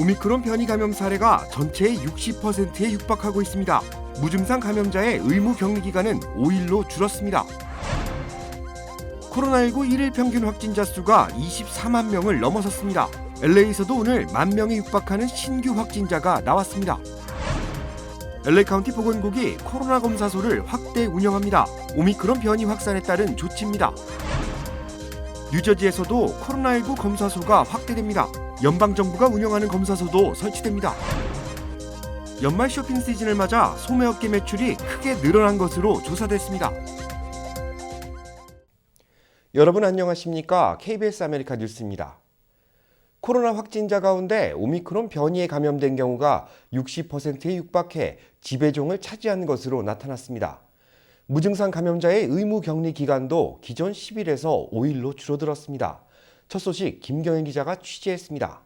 오미크론 변이 감염 사례가 전체의 60%에 육박하고 있습니다. 무증상 감염자의 의무 격리 기간은 5일로 줄었습니다. 코로나19 일일 평균 확진자 수가 24만 명을 넘어섰습니다. LA에서도 오늘 10,000명에 육박하는 신규 확진자가 나왔습니다. LA 카운티 보건국이 코로나 검사소를 확대 운영합니다. 오미크론 변이 확산에 따른 조치입니다. 뉴저지에서도 코로나19 검사소가 확대됩니다. 연방정부가 운영하는 검사소도 설치됩니다. 연말 쇼핑 시즌을 맞아 소매업계 매출이 크게 늘어난 것으로 조사됐습니다. 여러분 안녕하십니까? KBS 아메리카 뉴스입니다. 코로나 확진자 가운데 오미크론 변이에 감염된 경우가 60%에 육박해 지배종을 차지한 것으로 나타났습니다. 무증상 감염자의 의무 격리 기간도 기존 10일에서 5일로 줄어들었습니다. 첫 소식 김경현 기자가 취재했습니다.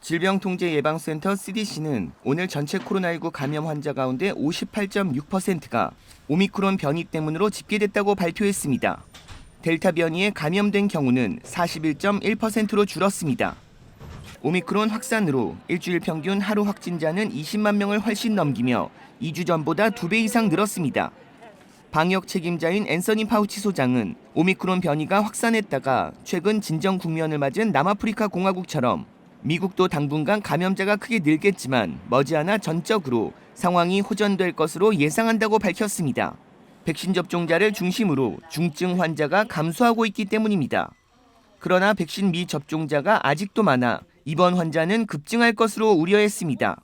질병통제예방센터 CDC는 오늘 전체 코로나19 감염 환자 가운데 58.6%가 오미크론 변이 때문으로 집계됐다고 발표했습니다. 델타 변이에 감염된 경우는 41.1%로 줄었습니다. 오미크론 확산으로 일주일 평균 하루 확진자는 20만 명을 훨씬 넘기며 2주 전보다 2배 이상 늘었습니다. 방역 책임자인 앤서니 파우치 소장은 오미크론 변이가 확산했다가 최근 진정 국면을 맞은 남아프리카 공화국처럼 미국도 당분간 감염자가 크게 늘겠지만 머지않아 전적으로 상황이 호전될 것으로 예상한다고 밝혔습니다. 백신 접종자를 중심으로 중증 환자가 감소하고 있기 때문입니다. 그러나 백신 미접종자가 아직도 많아 이번 환자는 급증할 것으로 우려했습니다.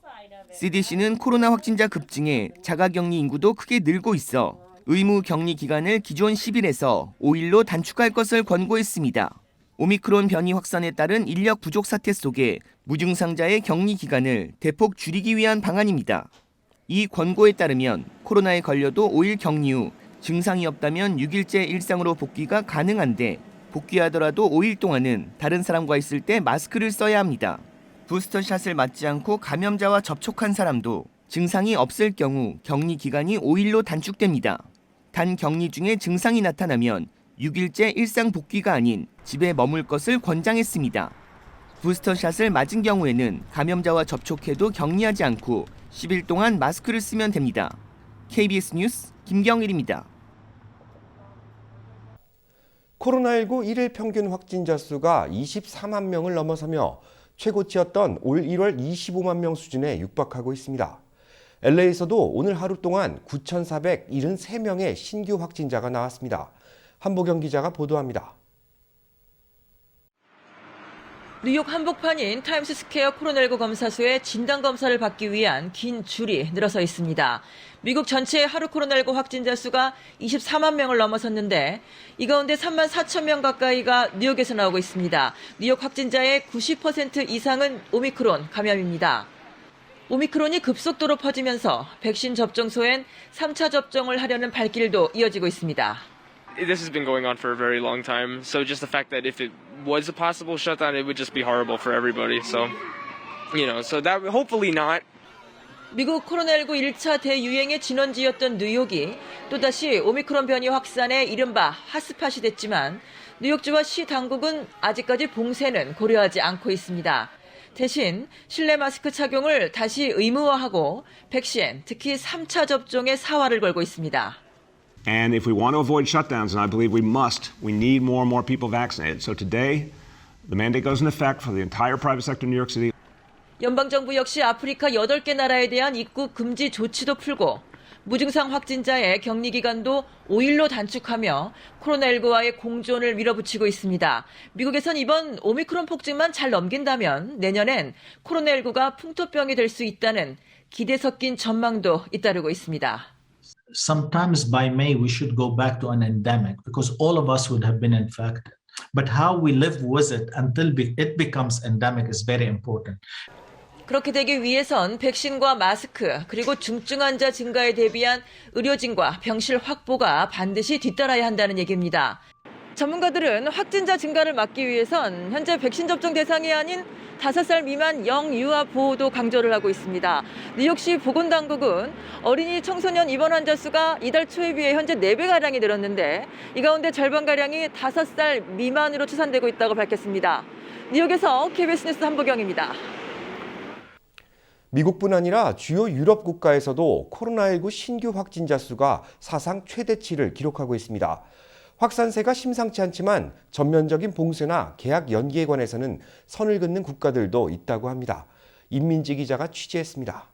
CDC는 코로나 확진자 급증에 자가격리 인구도 크게 늘고 있어 의무 격리 기간을 기존 10일에서 5일로 단축할 것을 권고했습니다. 오미크론 변이 확산에 따른 인력 부족 사태 속에 무증상자의 격리 기간을 대폭 줄이기 위한 방안입니다. 이 권고에 따르면 코로나에 걸려도 5일 격리 후 증상이 없다면 6일째 일상으로 복귀가 가능한데 복귀하더라도 5일 동안은 다른 사람과 있을 때 마스크를 써야 합니다. 부스터샷을 맞지 않고 감염자와 접촉한 사람도 증상이 없을 경우 격리 기간이 5일로 단축됩니다. 단 격리 중에 증상이 나타나면 6일째 일상 복귀가 아닌 집에 머물 것을 권장했습니다. 부스터샷을 맞은 경우에는 감염자와 접촉해도 격리하지 않고 10일 동안 마스크를 쓰면 됩니다. KBS 뉴스 김경일입니다. 코로나19 일일 평균 확진자 수가 24만 명을 넘어서며 최고치였던 올 1월 25만 명 수준에 육박하고 있습니다. LA에서도 오늘 하루 동안 9,473명의 신규 확진자가 나왔습니다. 한보경 기자가 보도합니다. 뉴욕 한복판인 타임스스퀘어 코로나19 검사소에 진단검사를 받기 위한 긴 줄이 늘어서 있습니다. 미국 전체 하루 코로나19 확진자 수가 24만 명을 넘어섰는데 이 가운데 3만 4천 명 가까이가 뉴욕에서 나오고 있습니다. 뉴욕 확진자의 90% 이상은 오미크론 감염입니다. 오미크론이 급속도로 퍼지면서 백신 접종소엔 3차 접종을 하려는 발길도 이어지고 있습니다. This has been going on for a very long time. So just the fact that if it was a possible shutdown, it would just be horrible for everybody. So, so that hopefully not. 미국 코로나19 1차 대유행의 진원지였던 뉴욕이 또다시 오미크론 변이 확산에 이른바 핫스팟이 됐지만 뉴욕주와 시 당국은 아직까지 봉쇄는 고려하지 않고 있습니다. 대신 실내 마스크 착용을 다시 의무화하고 백신, 특히 3차 접종에 사활을 걸고 있습니다. And if we want to avoid shutdowns, and I believe we must, we need more and more people vaccinated. So today, the mandate goes into effect for the entire private sector in New York City. 연방정부 역시 아프리카 8개 나라에 대한 입국 금지 조치도 풀고 무증상 확진자의 격리 기간도 5일로 단축하며 코로나19와의 공존을 밀어붙이고 있습니다. 미국에선 이번 오미크론 폭증만 잘 넘긴다면 내년엔 코로나19가 풍토병이 될 수 있다는 기대 섞인 전망도 잇따르고 있습니다. Sometimes by May we should go back to an endemic because all of us would have been infected. But how we live with it until it becomes endemic is very important. 그렇게 되기 위해선 백신과 마스크 그리고 중증 환자 증가에 대비한 의료진과 병실 확보가 반드시 뒤따라야 한다는 얘기입니다. 전문가들은 확진자 증가를 막기 위해선 현재 백신 접종 대상이 아닌 5살 미만 영유아 보호도 강조를 하고 있습니다. 뉴욕시 보건당국은 어린이 청소년 입원 환자 수가 이달 초에 비해 현재 4배가량이 늘었는데 이 가운데 절반가량이 5살 미만으로 추산되고 있다고 밝혔습니다. 뉴욕에서 KBS 뉴스 한보경입니다. 미국뿐 아니라 주요 유럽 국가에서도 코로나19 신규 확진자 수가 사상 최대치를 기록하고 있습니다. 확산세가 심상치 않지만 전면적인 봉쇄나 계약 연기에 관해서는 선을 긋는 국가들도 있다고 합니다. 임민지 기자가 취재했습니다.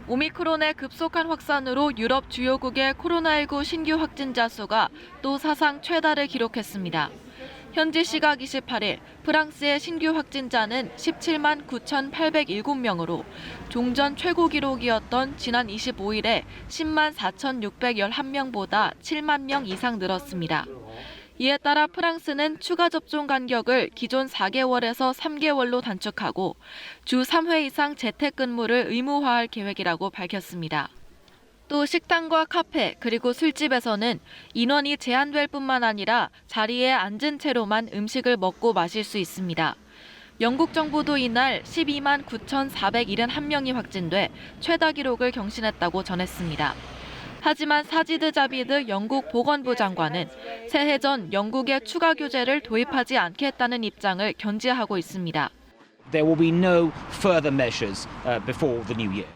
오미크론의 급속한 확산으로 유럽 주요국의 코로나19 신규 확진자 수가 또 사상 최다를 기록했습니다. 현지 시각 28일 프랑스의 신규 확진자는 17만 9,807명으로 종전 최고 기록이었던 지난 25일에 10만 4,611명보다 7만 명 이상 늘었습니다. 이에 따라 프랑스는 추가 접종 간격을 기존 4개월에서 3개월로 단축하고 주 3회 이상 재택근무를 의무화할 계획이라고 밝혔습니다. 또 식당과 카페 그리고 술집에서는 인원이 제한될 뿐만 아니라 자리에 앉은 채로만 음식을 먹고 마실 수 있습니다. 영국 정부도 이날 12만 9,471명이 확진돼 최다 기록을 경신했다고 전했습니다. 하지만 사지드 자비드 영국 보건부 장관은 새해 전 영국의 추가 규제를 도입하지 않겠다는 입장을 견지하고 있습니다. There will be no further measures before the new year.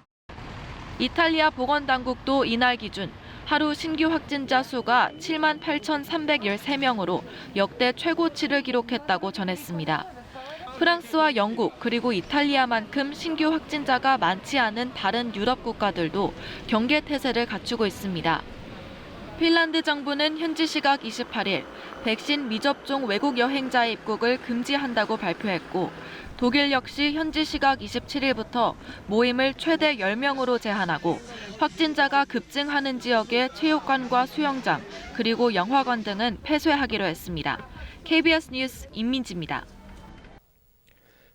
이탈리아 보건당국도 이날 기준 하루 신규 확진자 수가 7만 8,313명으로 역대 최고치를 기록했다고 전했습니다. 프랑스와 영국 그리고 이탈리아만큼 신규 확진자가 많지 않은 다른 유럽 국가들도 경계 태세를 갖추고 있습니다. 핀란드 정부는 현지 시각 28일 백신 미접종 외국 여행자의 입국을 금지한다고 발표했고 독일 역시 현지 시각 27일부터 모임을 최대 10명으로 제한하고 확진자가 급증하는 지역의 체육관과 수영장 그리고 영화관 등은 폐쇄하기로 했습니다. KBS 뉴스 임민지입니다.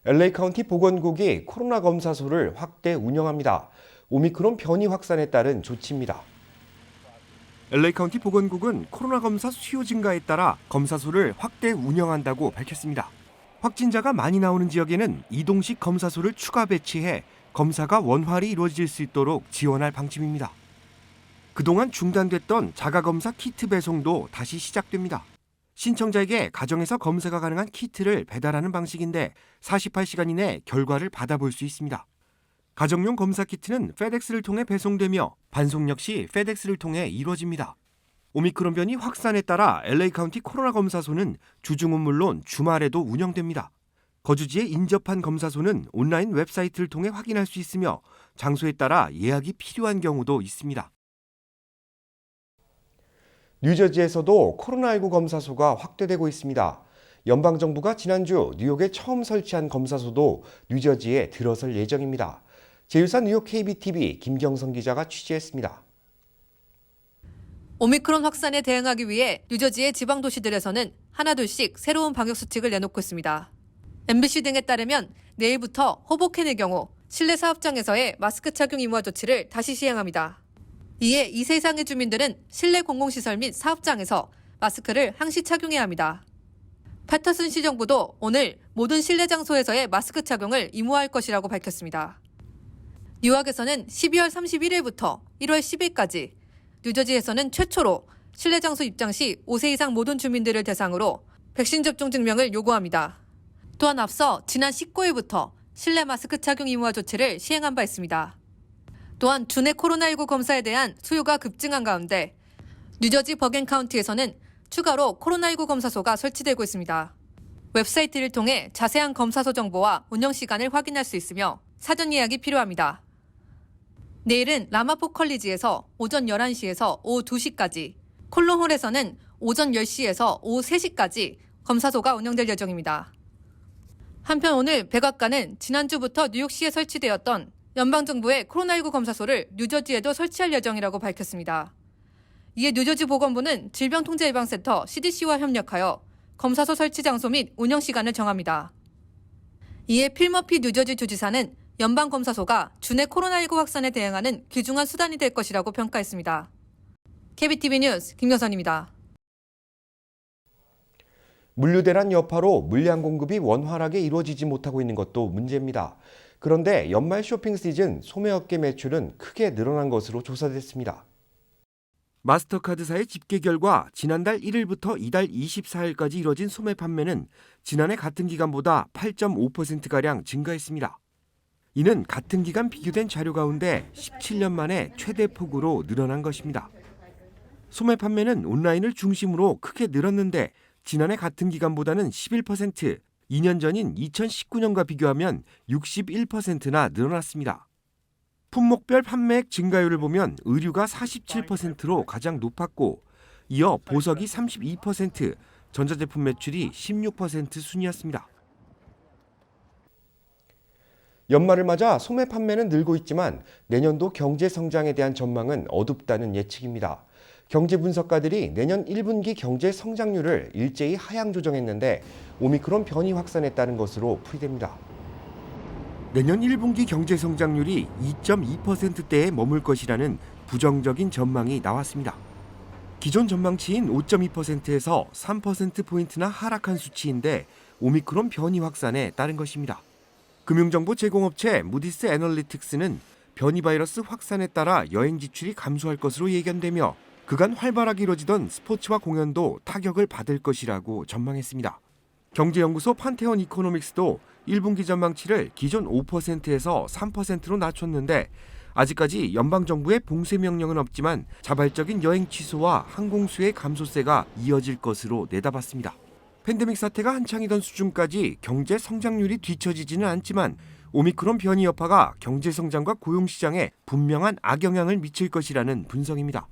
LA 카운티 보건국이 코로나 검사소를 확대 운영합니다. 오미크론 변이 확산에 따른 조치입니다. LA 카운티 보건국은 코로나 검사 수요 증가에 따라 검사소를 확대 운영한다고 밝혔습니다. 확진자가 많이 나오는 지역에는 이동식 검사소를 추가 배치해 검사가 원활히 이루어질 수 있도록 지원할 방침입니다. 그동안 중단됐던 자가검사 키트 배송도 다시 시작됩니다. 신청자에게 가정에서 검사가 가능한 키트를 배달하는 방식인데 48시간 이내 결과를 받아볼 수 있습니다. 가정용 검사 키트는 페덱스를 통해 배송되며 반송 역시 페덱스를 통해 이루어집니다. 오미크론 변이 확산에 따라 LA 카운티 코로나 검사소는 주중은 물론 주말에도 운영됩니다. 거주지에 인접한 검사소는 온라인 웹사이트를 통해 확인할 수 있으며 장소에 따라 예약이 필요한 경우도 있습니다. 뉴저지에서도 코로나19 검사소가 확대되고 있습니다. 연방정부가 지난주 뉴욕에 처음 설치한 검사소도 뉴저지에 들어설 예정입니다. 제1사 뉴욕 KBTV 김경선 기자가 취재했습니다. 오미크론 확산에 대응하기 위해 뉴저지의 지방도시들에서는 하나둘씩 새로운 방역수칙을 내놓고 있습니다. MBC 등에 따르면 내일부터 호보켄의 경우 실내 사업장에서의 마스크 착용 의무화 조치를 다시 시행합니다. 이에 2세 이상의 주민들은 실내 공공시설 및 사업장에서 마스크를 항시 착용해야 합니다. 패터슨 시정부도 오늘 모든 실내 장소에서의 마스크 착용을 의무화할 것이라고 밝혔습니다. 뉴욕에서는 12월 31일부터 1월 10일까지 뉴저지에서는 최초로 실내 장소 입장 시 5세 이상 모든 주민들을 대상으로 백신 접종 증명을 요구합니다. 또한 앞서 지난 19일부터 실내 마스크 착용 의무화 조치를 시행한 바 있습니다. 또한 주내 코로나19 검사에 대한 수요가 급증한 가운데 뉴저지 버겐 카운티에서는 추가로 코로나19 검사소가 설치되고 있습니다. 웹사이트를 통해 자세한 검사소 정보와 운영 시간을 확인할 수 있으며 사전 예약이 필요합니다. 내일은 라마포 컬리지에서 오전 11시에서 오후 2시까지, 콜론홀에서는 오전 10시에서 오후 3시까지 검사소가 운영될 예정입니다. 한편 오늘 백악관은 지난주부터 뉴욕시에 설치되었던 연방정부의 코로나19 검사소를 뉴저지에도 설치할 예정이라고 밝혔습니다. 이에 뉴저지 보건부는 질병통제예방센터 CDC와 협력하여 검사소 설치 장소 및 운영 시간을 정합니다. 이에 필머피 뉴저지 주지사는 연방검사소가 주내 코로나19 확산에 대응하는 귀중한 수단이 될 것이라고 평가했습니다. KBTV 뉴스 김여선입니다. 물류대란 여파로 물량 공급이 원활하게 이루어지지 못하고 있는 것도 문제입니다. 그런데 연말 쇼핑 시즌 소매업계 매출은 크게 늘어난 것으로 조사됐습니다. 마스터카드사의 집계 결과 지난달 1일부터 이달 24일까지 이뤄진 소매 판매는 지난해 같은 기간보다 8.5%가량 증가했습니다. 이는 같은 기간 비교된 자료 가운데 17년 만에 최대 폭으로 늘어난 것입니다. 소매 판매는 온라인을 중심으로 크게 늘었는데 지난해 같은 기간보다는 11%, 2년 전인 2019년과 비교하면 61%나 늘어났습니다. 품목별 판매액 증가율을 보면 의류가 47%로 가장 높았고 이어 보석이 32%, 전자제품 매출이 16% 순이었습니다. 연말을 맞아 소매 판매는 늘고 있지만 내년도 경제 성장에 대한 전망은 어둡다는 예측입니다. 경제 분석가들이 내년 1분기 경제 성장률을 일제히 하향 조정했는데 오미크론 변이 확산에 따른 것으로 풀이됩니다. 내년 1분기 경제 성장률이 2.2%대에 머물 것이라는 부정적인 전망이 나왔습니다. 기존 전망치인 5.2%에서 3%포인트나 하락한 수치인데 오미크론 변이 확산에 따른 것입니다. 금융정보 제공업체 무디스 애널리틱스는 변이 바이러스 확산에 따라 여행 지출이 감소할 것으로 예견되며 그간 활발하게 이뤄지던 스포츠와 공연도 타격을 받을 것이라고 전망했습니다. 경제연구소 판테온 이코노믹스도 1분기 전망치를 기존 5%에서 3%로 낮췄는데 아직까지 연방정부의 봉쇄 명령은 없지만 자발적인 여행 취소와 항공수의 감소세가 이어질 것으로 내다봤습니다. 팬데믹 사태가 한창이던 수준까지 경제 성장률이 뒤처지지는 않지만 오미크론 변이 여파가 경제 성장과 고용 시장에 분명한 악영향을 미칠 것이라는 분석입니다.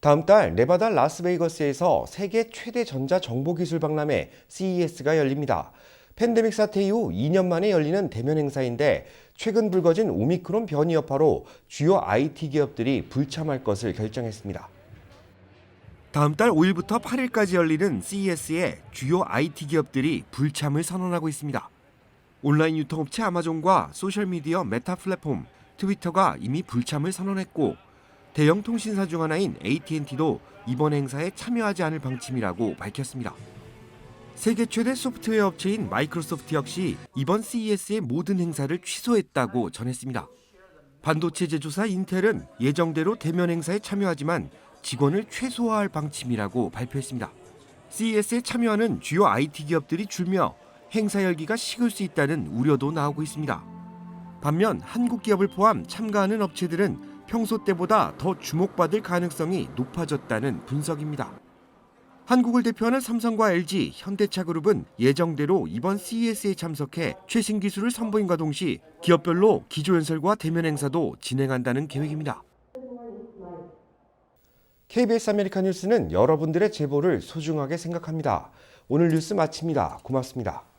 다음 달 네바다 라스베이거스에서 세계 최대 전자정보기술 박람회 CES가 열립니다. 팬데믹 사태 이후 2년 만에 열리는 대면 행사인데 최근 불거진 오미크론 변이 여파로 주요 IT 기업들이 불참할 것을 결정했습니다. 다음 달 5일부터 8일까지 열리는 CES에 주요 IT 기업들이 불참을 선언하고 있습니다. 온라인 유통업체 아마존과 소셜미디어 메타 플랫폼 트위터가 이미 불참을 선언했고 대형 통신사 중 하나인 AT&T도 이번 행사에 참여하지 않을 방침이라고 밝혔습니다. 세계 최대 소프트웨어 업체인 마이크로소프트 역시 이번 CES의 모든 행사를 취소했다고 전했습니다. 반도체 제조사 인텔은 예정대로 대면 행사에 참여하지만 직원을 최소화할 방침이라고 발표했습니다. CES에 참여하는 주요 IT 기업들이 줄며 행사 열기가 식을 수 있다는 우려도 나오고 있습니다. 반면 한국 기업을 포함 참가하는 업체들은 평소 때보다 더 주목받을 가능성이 높아졌다는 분석입니다. 한국을 대표하는 삼성과 LG, 현대차그룹은 예정대로 이번 CES에 참석해 최신 기술을 선보임과 동시 기업별로 기조연설과 대면 행사도 진행한다는 계획입니다. KBS 아메리카 뉴스는 여러분들의 제보를 소중하게 생각합니다. 오늘 뉴스 마칩니다. 고맙습니다.